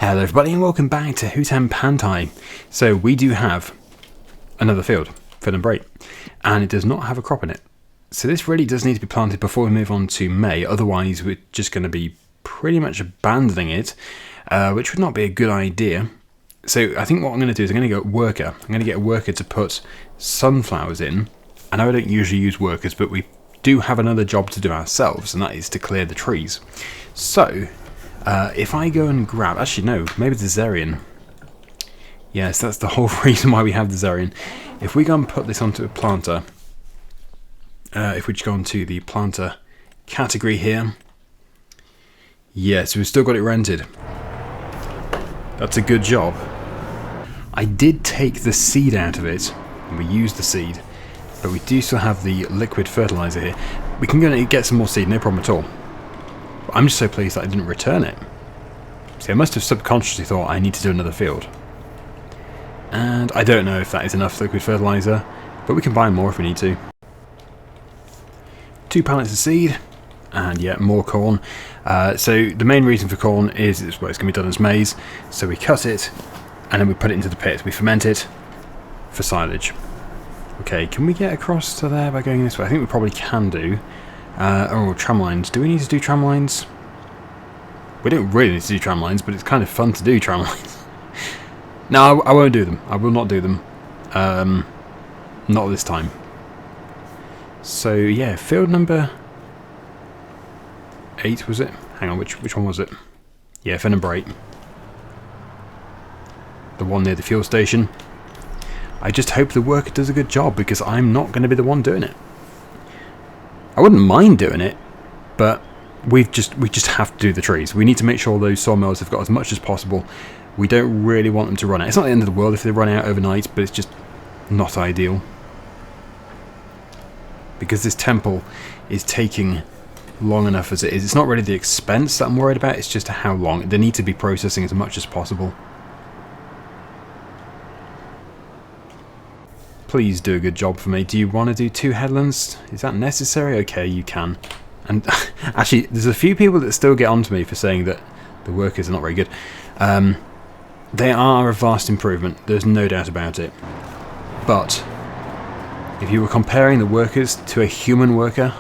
Hello everybody and welcome back to Hutan Pantai. So we do have another field and break, and it does not have a crop in it. So this really does need to be planted before we move on to May, otherwise we're just going to be pretty much abandoning it, which would not be a good idea. So I think what I'm going to do is I'm going to go worker. I'm going to get a worker to put sunflowers in. I know I don't usually use workers, but we do have another job to do ourselves, and that is to clear the trees. So if I go and grab... Actually, no. Maybe the Zerian. Yes, that's the whole reason why we have the Zerian. If we go and put this onto a planter... if we just go onto the planter category here... Yes, we've still got it rented. That's a good job. I did take the seed out of it, and we used the seed. But we do still have the liquid fertilizer here. We can go and get some more seed, no problem at all. I'm just so pleased that I didn't return it. See, I must have subconsciously thought I need to do another field. And I don't know if that is enough liquid fertilizer, but we can buy more if we need to. 2 pallets of seed, and yeah, more corn. So the main reason for corn is it's going to be done as maize. So we cut it, and then we put it into the pit. We ferment it for silage. Okay, can we get across to there by going this way? I think we probably can do. Oh, tram lines. Do we need to do tram lines? We don't really need to do tram lines, but it's kind of fun to do tram lines. No, I won't do them. I will not do them. Not this time. So, yeah, field number 8, was it? Hang on, which one was it? Yeah, field number 8. The one near the fuel station. I just hope the worker does a good job, because I'm not going to be the one doing it. I wouldn't mind doing it, but we just have to do the trees. We need to make sure those sawmills have got as much as possible. We don't really want them to run out. It's not the end of the world if they run out overnight, but it's just not ideal. Because this temple is taking long enough as it is. It's not really the expense that I'm worried about, it's just how long. They need to be processing as much as possible. Please do a good job for me. Do you want to do 2 headlands? Is that necessary? Okay, you can. And actually, there's a few people that still get onto me for saying that the workers are not very good. They are a vast improvement. There's no doubt about it. But if you were comparing the workers to a human worker,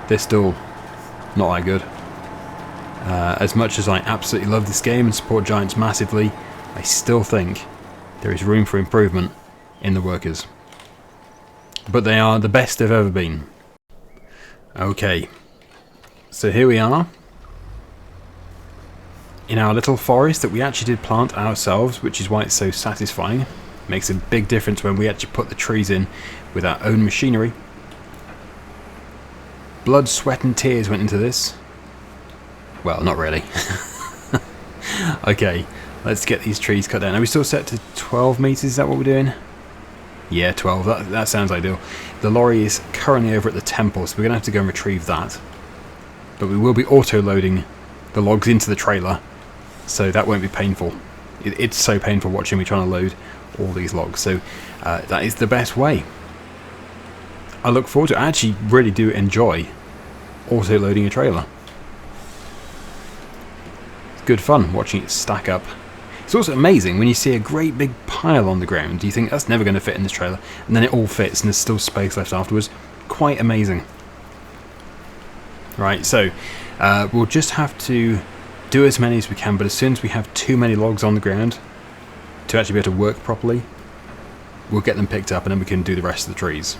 they're still not that good. As much as I absolutely love this game and support Giants massively, I still think there is room for improvement in the workers. But they are the best they've ever been. Okay, so here we are in our little forest that we actually did plant ourselves, which is why it's so satisfying. Makes a big difference when we actually put the trees in with our own machinery. Blood, sweat and tears went into this. Well, not really. Okay, let's get these trees cut down. Are we still set to 12 meters? Is that what we're doing? Yeah, 12. That sounds ideal. The lorry is currently over at the temple, so we're going to have to go and retrieve that. But we will be auto-loading the logs into the trailer, so that won't be painful. It's so painful watching me trying to load all these logs, so that is the best way. I look forward to it. I actually really do enjoy auto-loading a trailer. It's good fun watching it stack up. It's also amazing when you see a great big pile on the ground. You think that's never going to fit in this trailer, and then it all fits and there's still space left afterwards. Quite amazing. Right, so we'll just have to do as many as we can, but as soon as we have too many logs on the ground to actually be able to work properly, we'll get them picked up and then we can do the rest of the trees.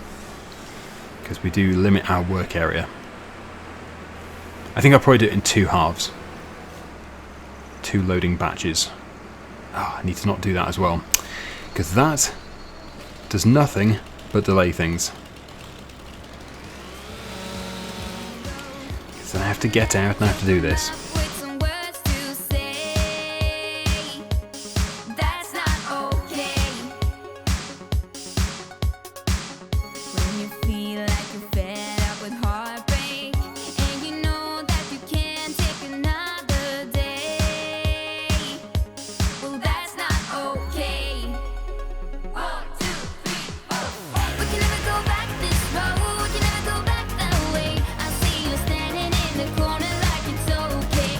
Because we do limit our work area. I think I'll probably do it in 2 halves. 2 loading batches. Oh, I need to not do that as well, because that does nothing but delay things. So I have to get out and I have to do this. Go back that way. I see you standing in the corner like it's okay.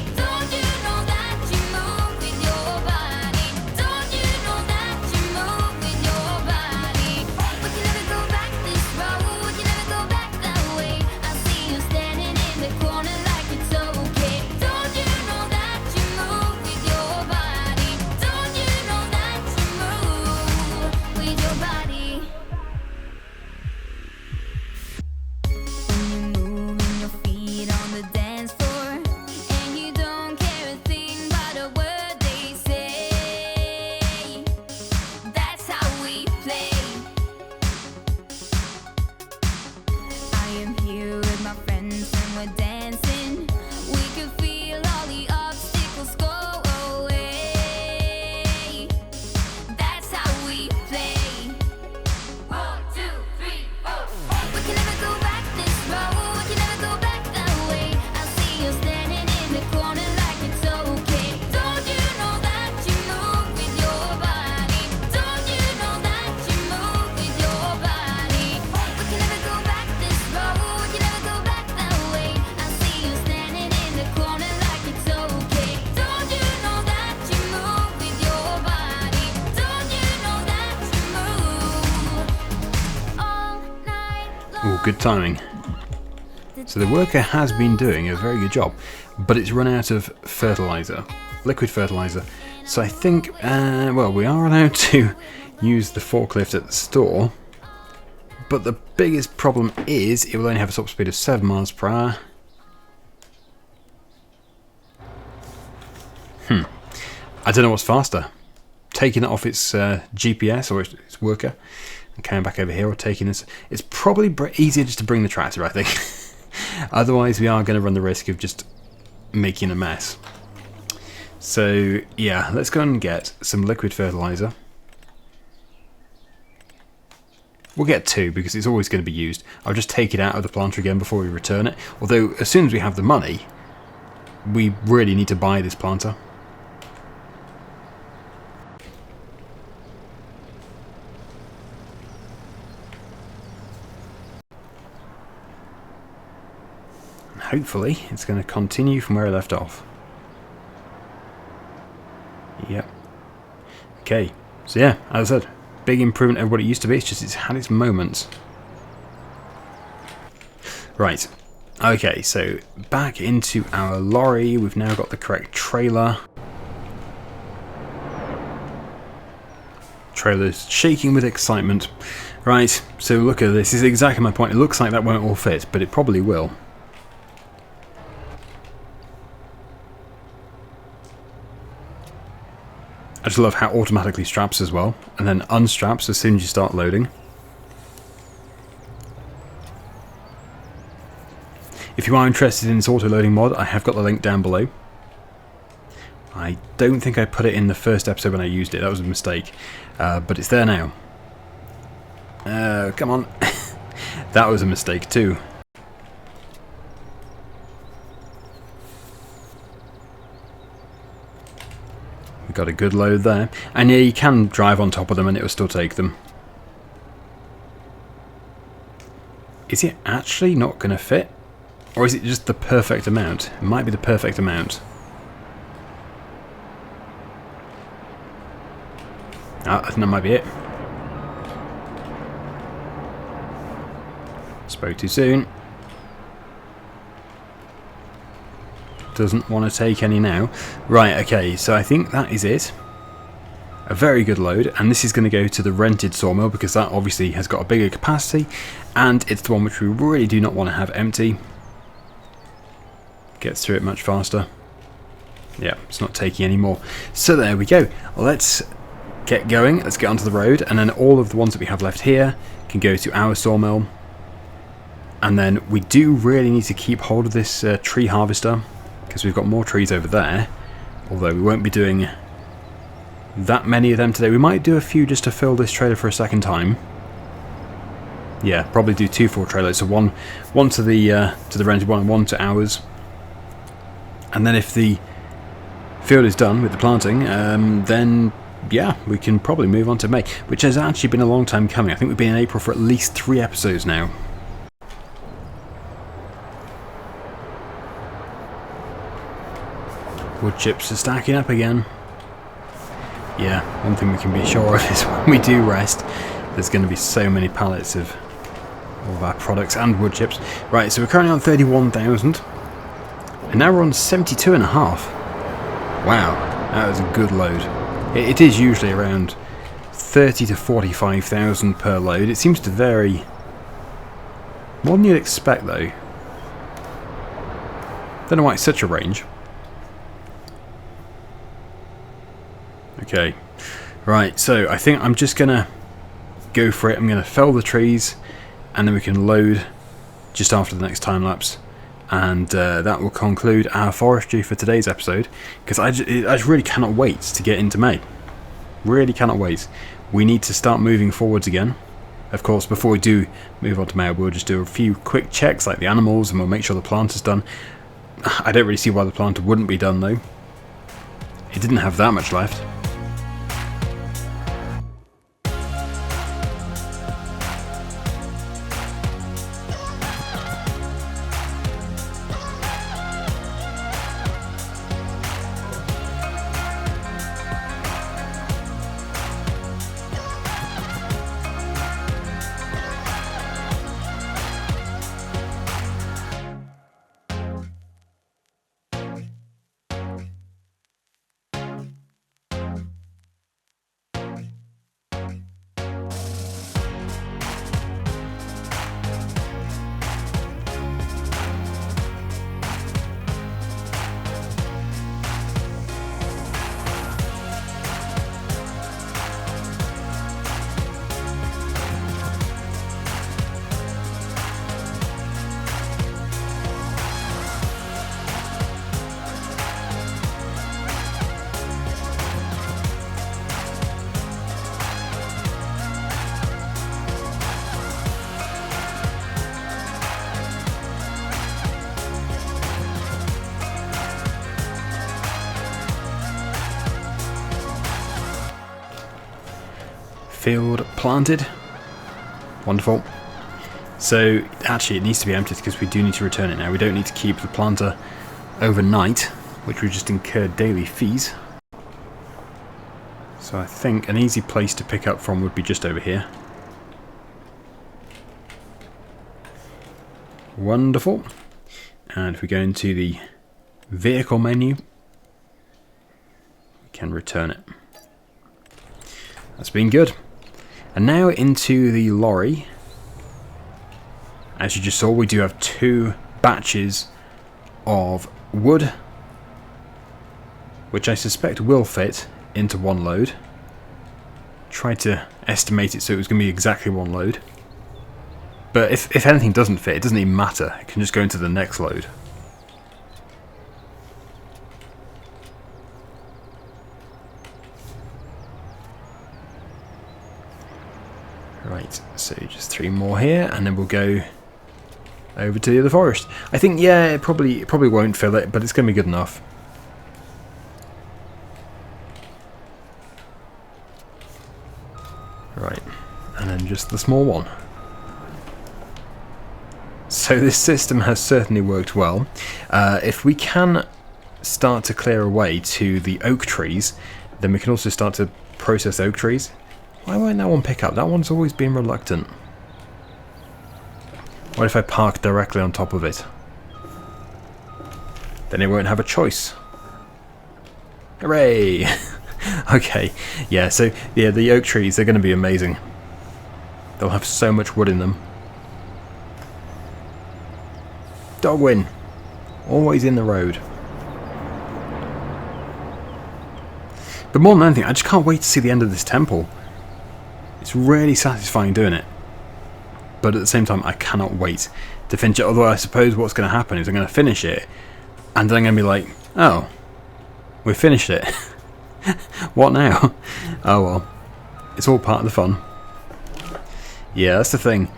good timing. So the worker has been doing a very good job, but it's run out of fertilizer, liquid fertilizer. So I think, well, we are allowed to use the forklift at the store, but the biggest problem is it will only have a top speed of 7 miles per hour. I don't know what's faster, taking it off its GPS or its worker and coming back over here, or taking this. It's probably easier just to bring the tractor, I think. Otherwise we are going to run the risk of just making a mess. So yeah, let's go and get some liquid fertilizer. We'll get 2 because it's always going to be used. I'll just take it out of the planter again before we return it. Although as soon as we have the money, we really need to buy this planter. Hopefully it's going to continue from where I left off. Yep. Okay, so yeah, as I said, big improvement over what it used to be. It's just it's had its moments. Right, okay, so back into our lorry. We've now got the correct trailer. Trailer's shaking with excitement. Right, so look at this. This is exactly my point. It looks like that won't all fit, but it probably will. I just love how automatically straps as well, and then unstraps as soon as you start loading. If you are interested in this auto-loading mod, I have got the link down below. I don't think I put it in the first episode when I used it, that was a mistake, but it's there now. Come on. That was a mistake too. We've got a good load there, and yeah, you can drive on top of them and it will still take them. Is it actually not going to fit? Or is it just the perfect amount? It might be the perfect amount. I think that might be it. Spoke too soon. Doesn't want to take any now. Right, okay, so I think that is it. A very good load, and this is going to go to the rented sawmill because that obviously has got a bigger capacity, and it's the one which we really do not want to have empty. Gets through it much faster. Yeah, it's not taking any more. So there we go. Let's get going. Let's get onto the road, and then all of the ones that we have left here can go to our sawmill. And then we do really need to keep hold of this tree harvester, because we've got more trees over there, although we won't be doing that many of them today. We might do a few just to fill this trailer for a second time. Yeah, probably do 2 full trailers, so one to the rented one and one to ours. And then if the field is done with the planting, then yeah, we can probably move on to May, which has actually been a long time coming. I think we've been in April for at least 3 episodes now. Wood chips are stacking up again. Yeah, one thing we can be sure of is when we do rest, there's going to be so many pallets of all of our products and wood chips. Right, so we're currently on 31,000, and now we're on 72.5. Wow, that was a good load. It is usually around 30 to 45,000 per load. It seems to vary more than you'd expect, though. Don't know why it's such a range. Okay, right, so I think I'm just going to go for it. I'm going to fell the trees, and then we can load just after the next time lapse. And that will conclude our forestry for today's episode, because I just really cannot wait to get into May. Really cannot wait. We need to start moving forwards again. Of course, before we do move on to May, we'll just do a few quick checks like the animals, and we'll make sure the planter's done. I don't really see why the planter wouldn't be done though. It didn't have that much left. Field planted. Wonderful. So actually it needs to be emptied because we do need to return it now. We don't need to keep the planter overnight, which we just incur daily fees. So I think an easy place to pick up from would be just over here. Wonderful. And if we go into the vehicle menu, we can return it. That's been good. And now into the lorry. As you just saw, we do have 2 batches of wood, which I suspect will fit into 1 load. Tried to estimate it so it was going to be exactly 1 load. But if anything doesn't fit, it doesn't even matter. It can just go into the next load. Right, so just 3 more here, and then we'll go over to the other forest. I think, yeah, it probably won't fill it, but it's going to be good enough. Right, and then just the small one. So this system has certainly worked well. If we can start to clear away to the oak trees, then we can also start to process oak trees. Why won't that one pick up? That one's always been reluctant. What if I park directly on top of it? Then it won't have a choice. Hooray! Okay, yeah, so yeah, the oak trees, they're going to be amazing. They'll have so much wood in them. Daggerwin, always in the road. But more than anything, I just can't wait to see the end of this temple. It's really satisfying doing it. But at the same time, I cannot wait to finish it. Although I suppose what's going to happen is I'm going to finish it, and then I'm going to be like, oh, we finished it. What now? Oh well, it's all part of the fun. Yeah, that's the thing.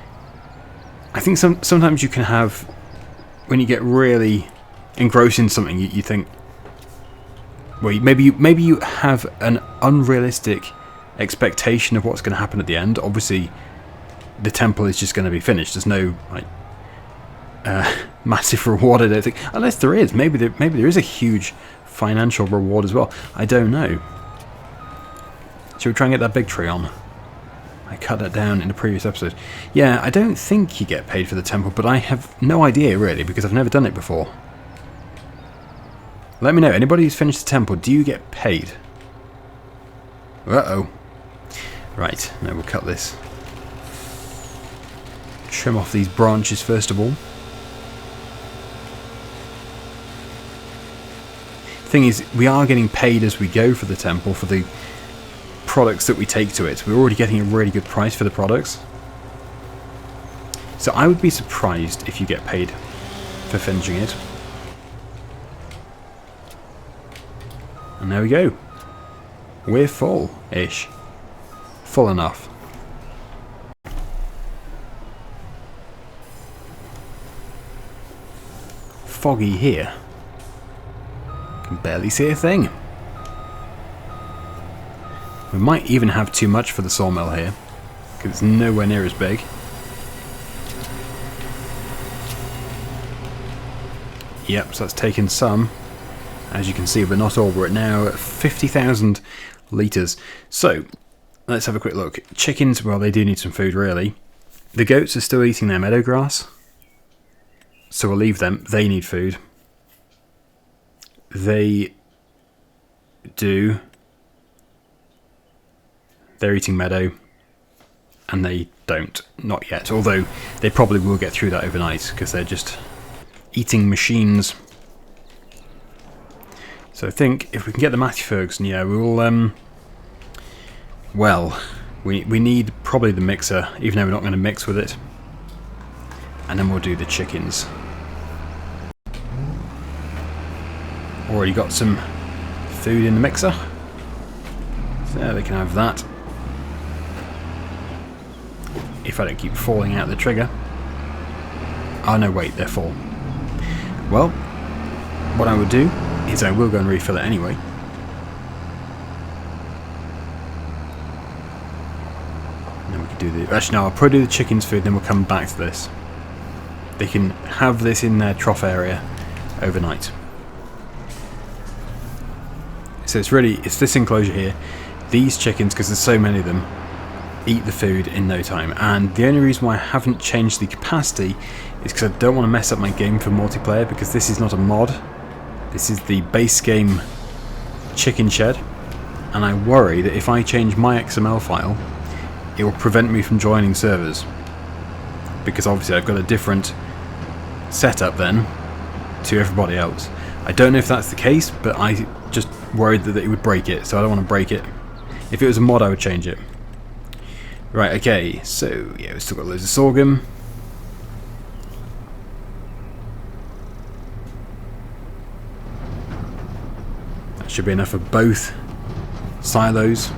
I think sometimes you can have, when you get really engrossed in something, you think, well, maybe you have an unrealistic expectation of what's going to happen at the end. Obviously, the temple is just going to be finished. There's no like massive reward, I don't think, unless there is. Maybe there is a huge financial reward as well. I don't know. Should we try and get that big tree on? I cut that down in the previous episode. Yeah, I don't think you get paid for the temple, but I have no idea really because I've never done it before. Let me know. Anybody who's finished the temple, do you get paid? Uh-oh. Right, now we'll cut this. Trim off these branches first of all. Thing is, we are getting paid as we go for the temple, for the products that we take to it. We're already getting a really good price for the products. So I would be surprised if you get paid for finishing it. And there we go. We're full-ish. Full enough. Foggy here. Can barely see a thing. We might even have too much for the sawmill here, because it's nowhere near as big. Yep, so that's taken some, as you can see, but not all. We're now at 50,000 litres. So, let's have a quick look. Chickens, well, they do need some food, really. The goats are still eating their meadow grass, so we'll leave them. They need food. They do. They're eating meadow, and they don't. Not yet, although they probably will get through that overnight, because they're just eating machines. So I think if we can get the Matthew Ferguson, yeah, we will, well, we need probably the mixer, even though we're not going to mix with it. And then we'll do the chickens. Already got some food in the mixer. So they can have that. If I don't keep falling out the trigger. Oh no, wait, they're full. Well, what I will do is I will go and refill it anyway. do the... Actually, no, I'll probably do the chicken's food, then we'll come back to this. They can have this in their trough area overnight. So it's this enclosure here. These chickens, because there's so many of them, eat the food in no time. And the only reason why I haven't changed the capacity is because I don't want to mess up my game for multiplayer, because this is not a mod. This is the base game chicken shed. And I worry that if I change my XML file, it will prevent me from joining servers. Because obviously I've got a different setup then to everybody else. I don't know if that's the case, but I just worried that it would break it, so I don't want to break it. If it was a mod, I would change it. Right, okay, so yeah, we've still got loads of sorghum. That should be enough for both silos.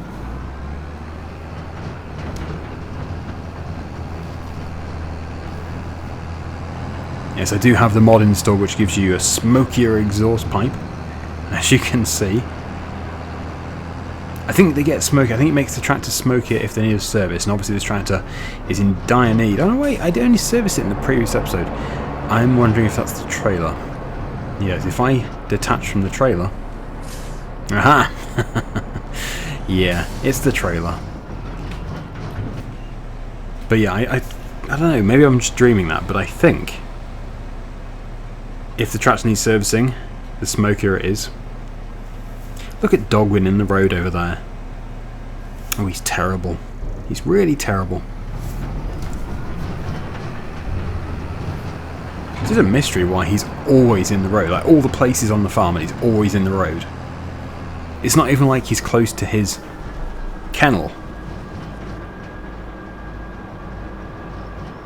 Yes, I do have the mod installed, which gives you a smokier exhaust pipe, as you can see. I think they get smoky. I think it makes the tractor smokier if they need a service, and obviously this tractor is in dire need. Oh no, wait, I only serviced it in the previous episode. I'm wondering if that's the trailer. Yes, if I detach from the trailer... Aha! Yeah, it's the trailer. But yeah, I don't know, maybe I'm just dreaming that, but I think if the tractor needs servicing, the smokier it is. Look at Daggerwin in the road over there. Oh, he's terrible. He's really terrible. It's just a mystery why he's always in the road. Like, all the places on the farm and he's always in the road. It's not even like he's close to his kennel.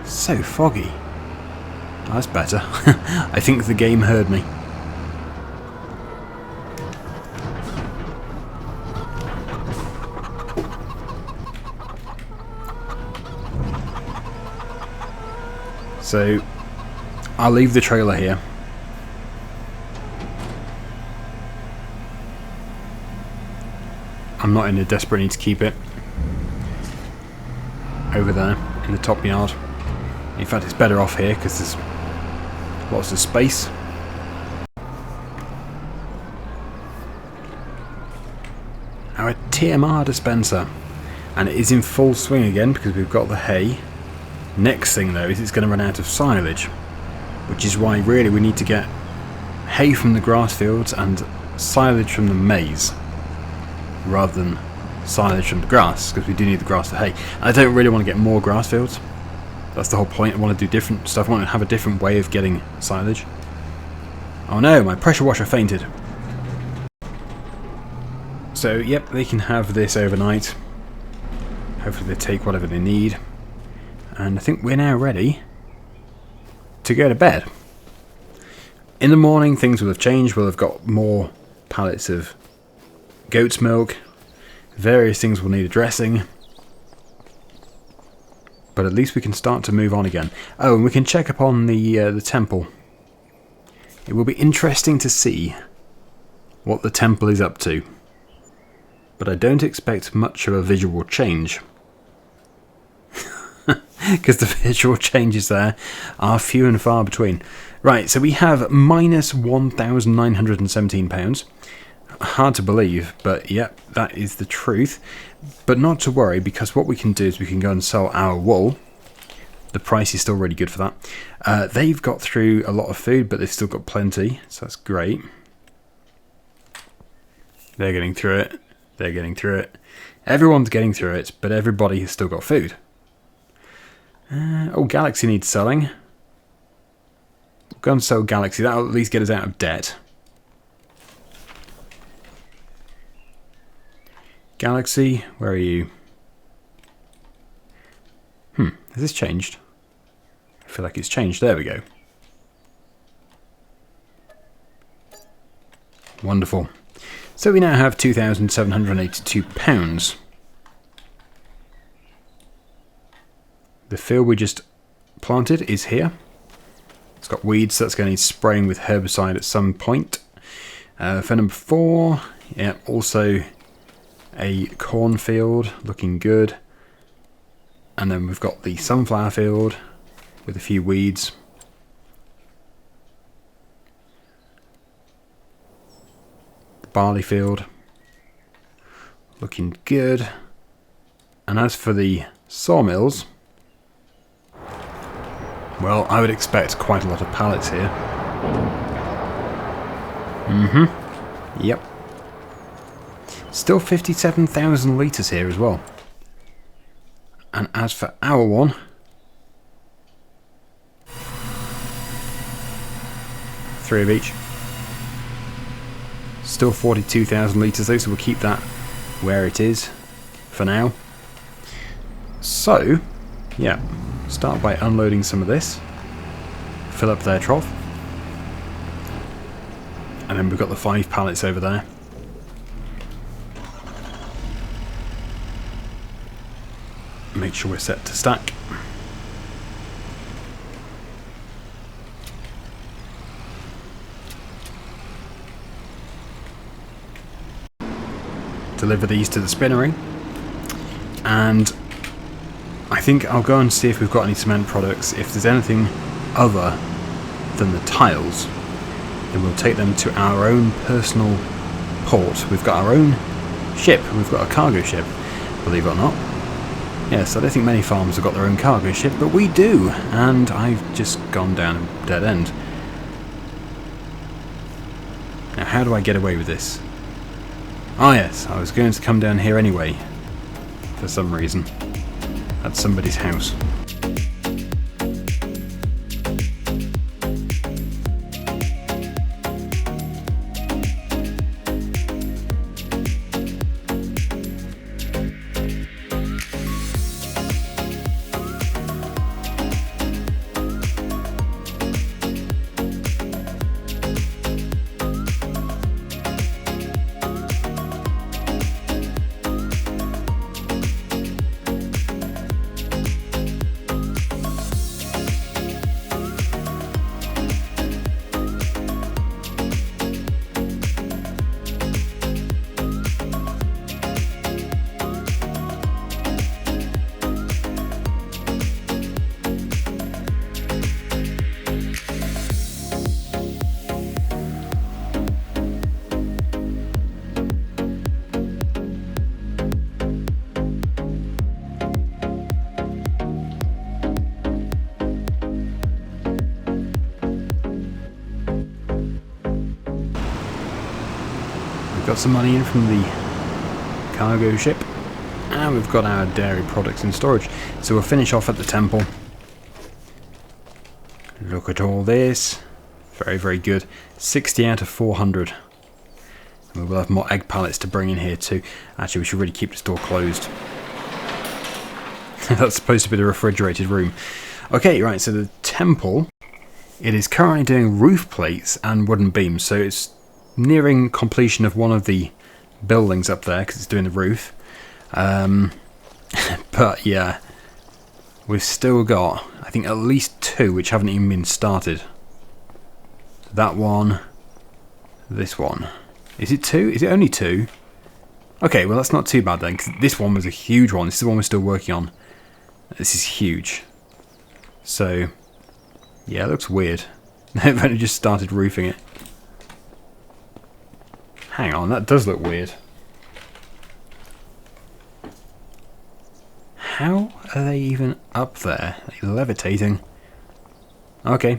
So foggy. Oh, that's better. I think the game heard me. So, I'll leave the trailer here. I'm not in a desperate need to keep it over there in the top yard. In fact, it's better off here because there's lots of space. Our TMR dispenser, and it is in full swing again because we've got the hay. Next thing though is it's going to run out of silage, which is why really we need to get hay from the grass fields and silage from the maize rather than silage from the grass, because we do need the grass for hay. And I don't really want to get more grass fields. That's the whole point. I want to do different stuff. I want to have a different way of getting silage. Oh no, my pressure washer fainted. So yep, they can have this overnight. Hopefully they take whatever they need. And I think we're now ready to go to bed. In the morning things will have changed. We'll have got more pallets of goat's milk. Various things will need addressing. But at least we can start to move on again. Oh, and we can check upon the temple. It will be interesting to see what the temple is up to. But I don't expect much of a visual change. Because the visual changes there are few and far between. Right, so we have minus £1,917. Hard to believe, but yeah, that is the truth. But not to worry, because what we can do is we can go and sell our wool. The price is still really good for that. They've got through a lot of food, but they've still got plenty, so that's great. They're getting through it. They're getting through it. Everyone's getting through it, but everybody has still got food. Oh, Galaxy needs selling. We'll go and sell Galaxy. That'll at least get us out of debt. Galaxy, where are you? Has this changed? I feel like it's changed. There we go. Wonderful. So we now have £2,782. The field we just planted is here. It's got weeds, so that's going to need spraying with herbicide at some point. For number 4, yeah, also a cornfield, looking good. And then we've got the sunflower field with a few weeds. The barley field. Looking good. And as for the sawmills, well, I would expect quite a lot of pallets here. Yep. Still 57,000 litres here as well. And as for our one, three of each. Still 42,000 litres though, so we'll keep that where it is for now. So, yeah, start by unloading some of this. Fill up their trough. And then we've got the 5 pallets over there. Make sure we're set to stack. Deliver these to the spinnery. And I think I'll go and see if we've got any cement products. If there's anything other than the tiles, then we'll take them to our own personal port. We've got our own ship. We've got a cargo ship, believe it or not. Yes, I don't think many farms have got their own cargo ship, but we do, and I've just gone down a dead end. Now, how do I get away with this? Ah yes, I was going to come down here anyway, for some reason. That's somebody's house. Got some money in from the cargo ship, and we've got our dairy products in storage. So we'll finish off at the temple. Look at all this. Very, very good. 60 out of 400. And we'll have more egg pallets to bring in here too. Actually, we should really keep this door closed. That's supposed to be the refrigerated room. Okay, right, so the temple, it is currently doing roof plates and wooden beams, so it's nearing completion of one of the buildings up there because it's doing the roof. But yeah, we've still got, I think, at least 2 which haven't even been started. That one, this one. Is it 2? Is it only 2? Okay, well that's not too bad then, because this one was a huge one. This is the one we're still working on. This is huge. So, yeah, it looks weird. They've only just started roofing it. Hang on, that does look weird. How are they even up there? Are they levitating? Okay.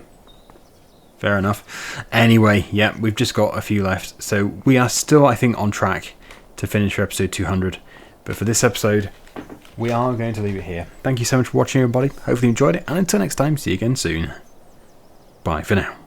Fair enough. Anyway, yeah, we've just got a few left. So we are still, I think, on track to finish for episode 200. But for this episode, we are going to leave it here. Thank you so much for watching, everybody. Hopefully you enjoyed it. And until next time, see you again soon. Bye for now.